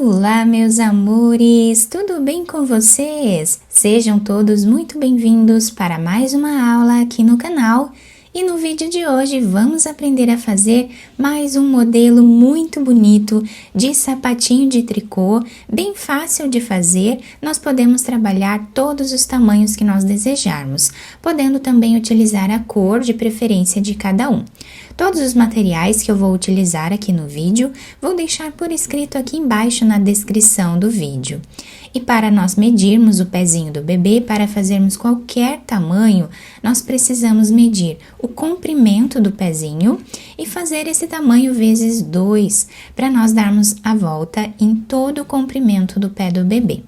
Olá, meus amores! Tudo bem com vocês? Sejam todos muito bem-vindos para mais uma aula aqui no canal. E no vídeo de hoje vamos aprender a fazer mais um modelo muito bonito de sapatinho de tricô, bem fácil de fazer. Nós podemos trabalhar todos os tamanhos que nós desejarmos, podendo também utilizar a cor de preferência de cada um. Todos os materiais que eu vou utilizar aqui no vídeo, vou deixar por escrito aqui embaixo na descrição do vídeo. E para nós medirmos o pezinho do bebê, para fazermos qualquer tamanho, nós precisamos medir o comprimento do pezinho e fazer esse tamanho vezes 2, para nós darmos a volta em todo o comprimento do pé do bebê.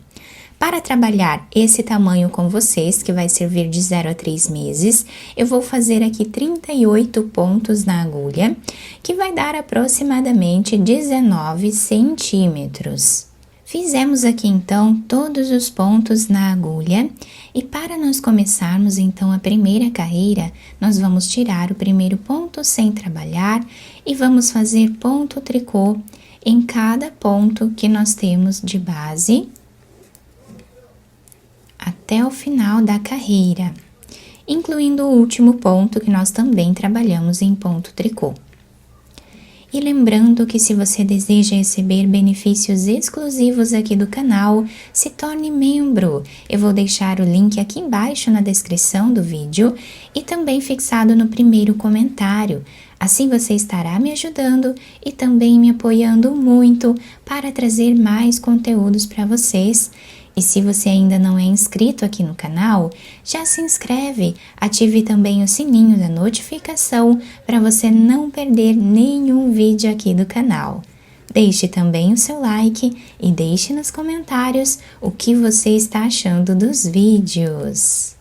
Para trabalhar esse tamanho com vocês, que vai servir de 0 a 3 meses, eu vou fazer aqui 38 pontos na agulha, que vai dar aproximadamente 19 centímetros. Fizemos aqui então todos os pontos na agulha e para nós começarmos então a primeira carreira, nós vamos tirar o primeiro ponto sem trabalhar e vamos fazer ponto tricô em cada ponto que nós temos de base até o final da carreira, incluindo o último ponto que nós também trabalhamos em ponto tricô. E lembrando que se você deseja receber benefícios exclusivos aqui do canal, se torne membro. Eu vou deixar o link aqui embaixo na descrição do vídeo e também fixado no primeiro comentário. Assim você estará me ajudando e também me apoiando muito para trazer mais conteúdos para vocês. E se você ainda não é inscrito aqui no canal, já se inscreve, ative também o sininho da notificação para você não perder nenhum vídeo aqui do canal. Deixe também o seu like e deixe nos comentários o que você está achando dos vídeos.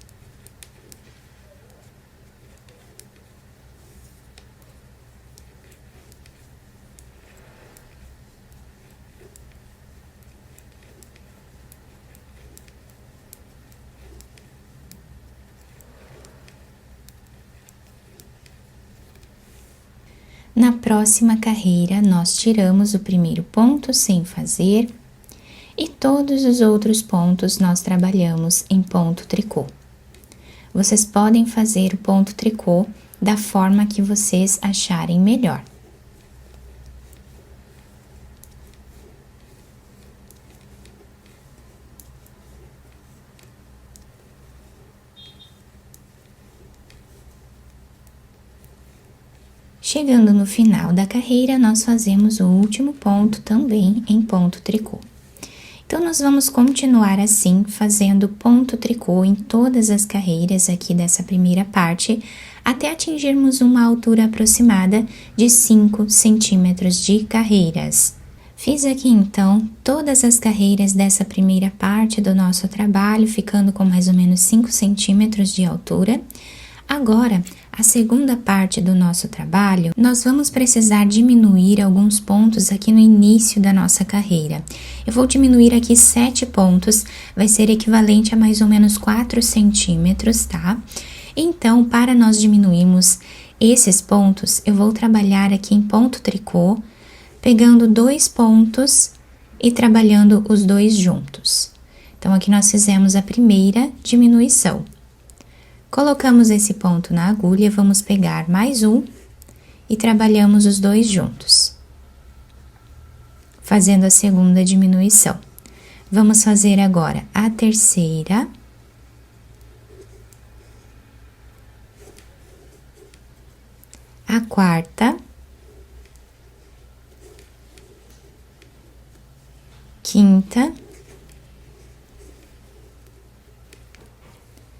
Na próxima carreira, nós tiramos o primeiro ponto sem fazer e todos os outros pontos nós trabalhamos em ponto tricô. Vocês podem fazer o ponto tricô da forma que vocês acharem melhor. Chegando no final da carreira, nós fazemos o último ponto também em ponto tricô. Então, nós vamos continuar assim, fazendo ponto tricô em todas as carreiras aqui dessa primeira parte, até atingirmos uma altura aproximada de 5 centímetros de carreiras. Fiz aqui, então, todas as carreiras dessa primeira parte do nosso trabalho, ficando com mais ou menos 5 centímetros de altura. Agora, a segunda parte do nosso trabalho, nós vamos precisar diminuir alguns pontos aqui no início da nossa carreira. Eu vou diminuir aqui 7 pontos, vai ser equivalente a mais ou menos 4 centímetros, tá? Então, para nós diminuirmos esses pontos, eu vou trabalhar aqui em ponto tricô, pegando 2 pontos e trabalhando os dois juntos. Então, aqui nós fizemos a primeira diminuição. Colocamos esse ponto na agulha, vamos pegar mais um e trabalhamos os dois juntos, fazendo a segunda diminuição. Vamos fazer agora a terceira, a quarta, quinta,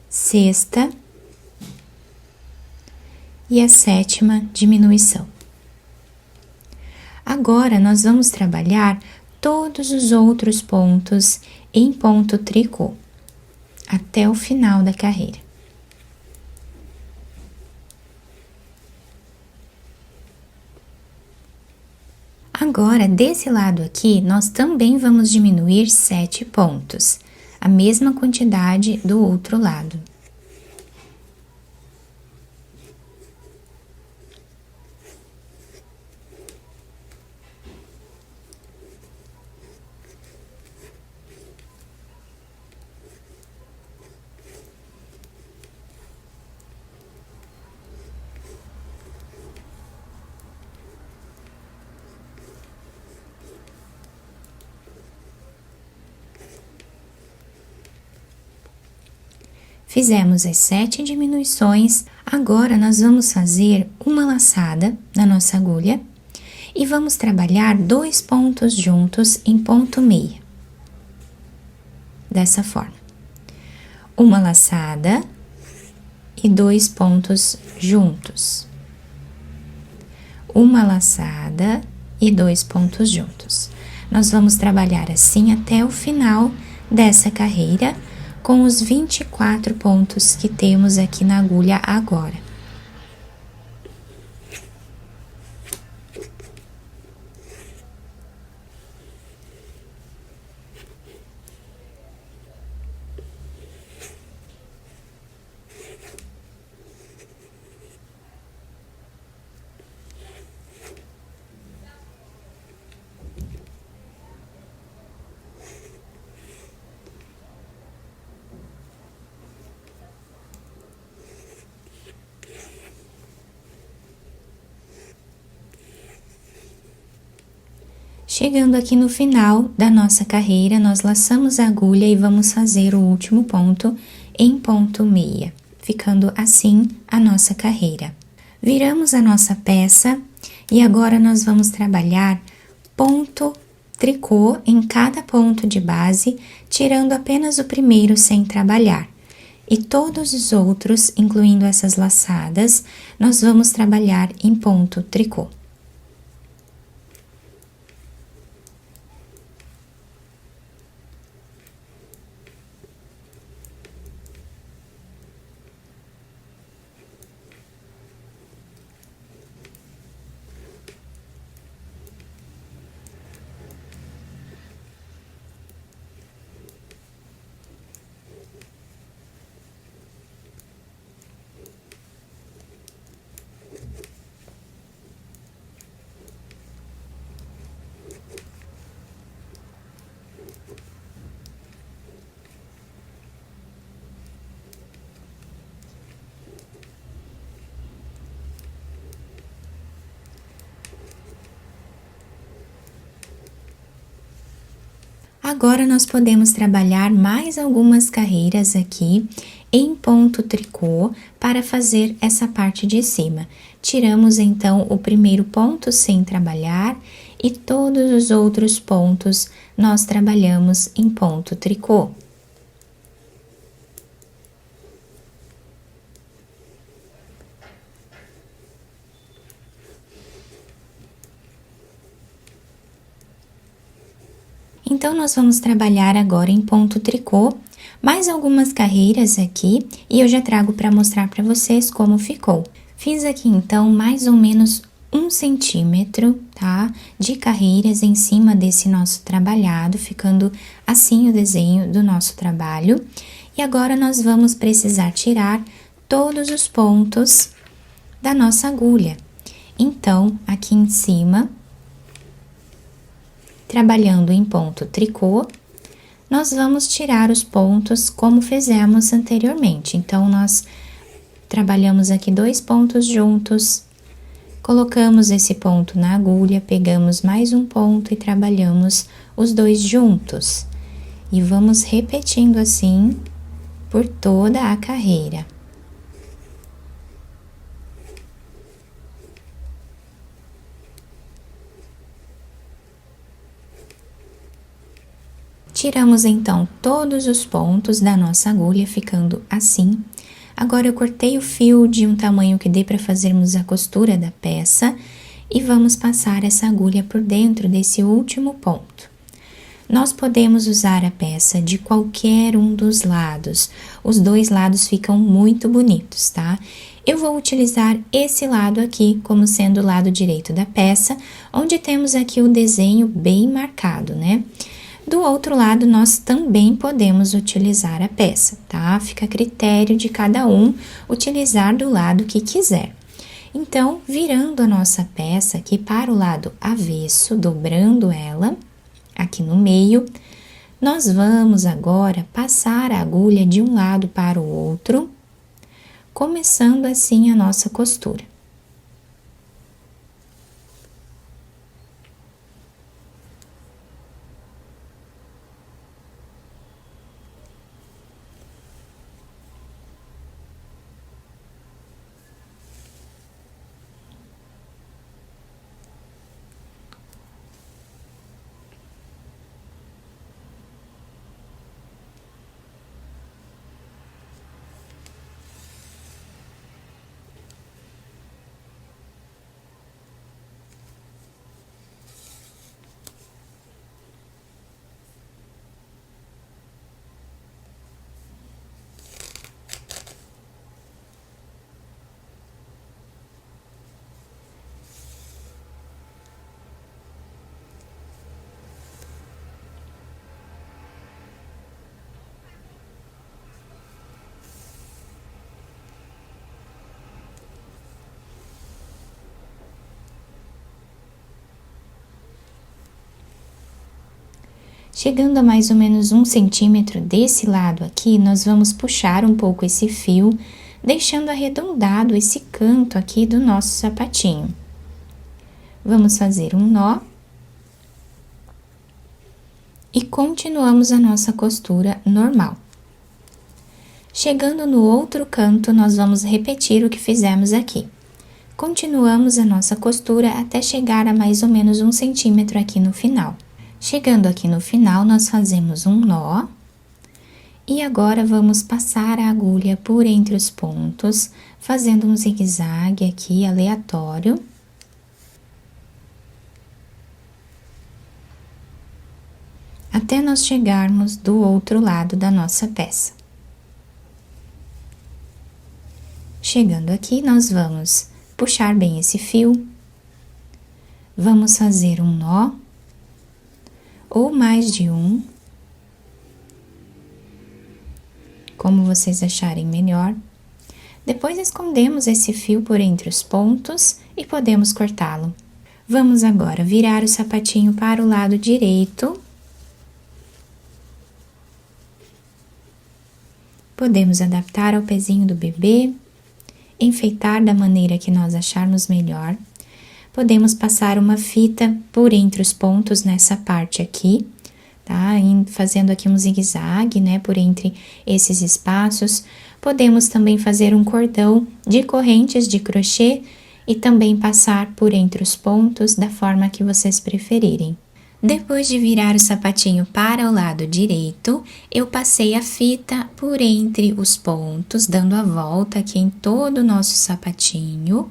sexta e a sétima diminuição. Agora, nós vamos trabalhar todos os outros pontos em ponto tricô, até o final da carreira. Agora, desse lado aqui, nós também vamos diminuir 7 pontos, a mesma quantidade do outro lado. Fizemos as 7 diminuições, agora nós vamos fazer uma laçada na nossa agulha e vamos trabalhar 2 pontos juntos em ponto meia. Dessa forma. Uma laçada e 2 pontos juntos. Uma laçada e 2 pontos juntos. Nós vamos trabalhar assim até o final dessa carreira, com os 24 pontos que temos aqui na agulha agora. Chegando aqui no final da nossa carreira, nós laçamos a agulha e vamos fazer o último ponto em ponto meia, ficando assim a nossa carreira. Viramos a nossa peça e agora nós vamos trabalhar ponto tricô em cada ponto de base, tirando apenas o primeiro sem trabalhar. E todos os outros, incluindo essas laçadas, nós vamos trabalhar em ponto tricô. Agora, nós podemos trabalhar mais algumas carreiras aqui em ponto tricô para fazer essa parte de cima. Tiramos, então, o primeiro ponto sem trabalhar e todos os outros pontos nós trabalhamos em ponto tricô. Então, nós vamos trabalhar agora em ponto tricô, mais algumas carreiras aqui, e eu já trago para mostrar para vocês como ficou. Fiz aqui, então, mais ou menos 1 centímetro, tá? De carreiras em cima desse nosso trabalhado, ficando assim o desenho do nosso trabalho. E agora, nós vamos precisar tirar todos os pontos da nossa agulha. Então, aqui em cima, trabalhando em ponto tricô, nós vamos tirar os pontos como fizemos anteriormente. Então, nós trabalhamos aqui 2 pontos juntos, colocamos esse ponto na agulha, pegamos mais um ponto e trabalhamos os 2 juntos. E vamos repetindo assim por toda a carreira. Tiramos, então, todos os pontos da nossa agulha, ficando assim. Agora, eu cortei o fio de um tamanho que dê para fazermos a costura da peça e vamos passar essa agulha por dentro desse último ponto. Nós podemos usar a peça de qualquer um dos lados. Os 2 lados ficam muito bonitos, tá? Eu vou utilizar esse lado aqui como sendo o lado direito da peça, onde temos aqui o desenho bem marcado, né? Do outro lado, nós também podemos utilizar a peça, tá? Fica a critério de cada um utilizar do lado que quiser. Então, virando a nossa peça aqui para o lado avesso, dobrando ela aqui no meio, nós vamos agora passar a agulha de um lado para o outro, começando assim a nossa costura. Chegando a mais ou menos 1 centímetro desse lado aqui, nós vamos puxar um pouco esse fio, deixando arredondado esse canto aqui do nosso sapatinho. Vamos fazer um nó. E continuamos a nossa costura normal. Chegando no outro canto, nós vamos repetir o que fizemos aqui. Continuamos a nossa costura até chegar a mais ou menos 1 centímetro aqui no final. Chegando aqui no final, nós fazemos um nó. E agora, vamos passar a agulha por entre os pontos, fazendo um zigue-zague aqui, aleatório. Até nós chegarmos do outro lado da nossa peça. Chegando aqui, nós vamos puxar bem esse fio. Vamos fazer um nó, ou mais de um, como vocês acharem melhor. Depois escondemos esse fio por entre os pontos e podemos cortá-lo. Vamos agora virar o sapatinho para o lado direito. Podemos adaptar ao pezinho do bebê, enfeitar da maneira que nós acharmos melhor. Podemos passar uma fita por entre os pontos nessa parte aqui, tá? Fazendo aqui um zigue-zague, né, por entre esses espaços. Podemos também fazer um cordão de correntes de crochê e também passar por entre os pontos da forma que vocês preferirem. Depois de virar o sapatinho para o lado direito, eu passei a fita por entre os pontos, dando a volta aqui em todo o nosso sapatinho.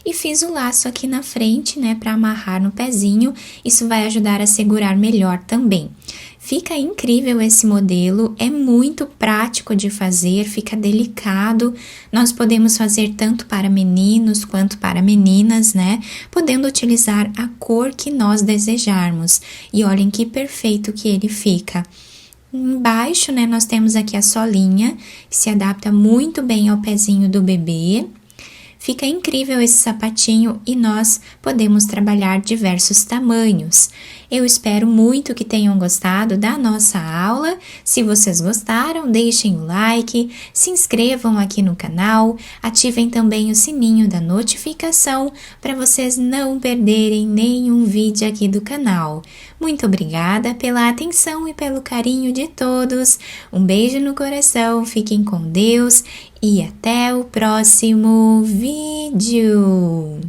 E fiz o laço aqui na frente, né, para amarrar no pezinho. Isso vai ajudar a segurar melhor também. Fica incrível esse modelo, é muito prático de fazer, fica delicado. Nós podemos fazer tanto para meninos quanto para meninas, né? Podendo utilizar a cor que nós desejarmos. E olhem que perfeito que ele fica. Embaixo, né, nós temos aqui a solinha, que se adapta muito bem ao pezinho do bebê. Fica incrível esse sapatinho e nós podemos trabalhar diversos tamanhos. Eu espero muito que tenham gostado da nossa aula. Se vocês gostaram, deixem o like, se inscrevam aqui no canal, ativem também o sininho da notificação para vocês não perderem nenhum vídeo aqui do canal. Muito obrigada pela atenção e pelo carinho de todos. Um beijo no coração, fiquem com Deus e até o próximo vídeo!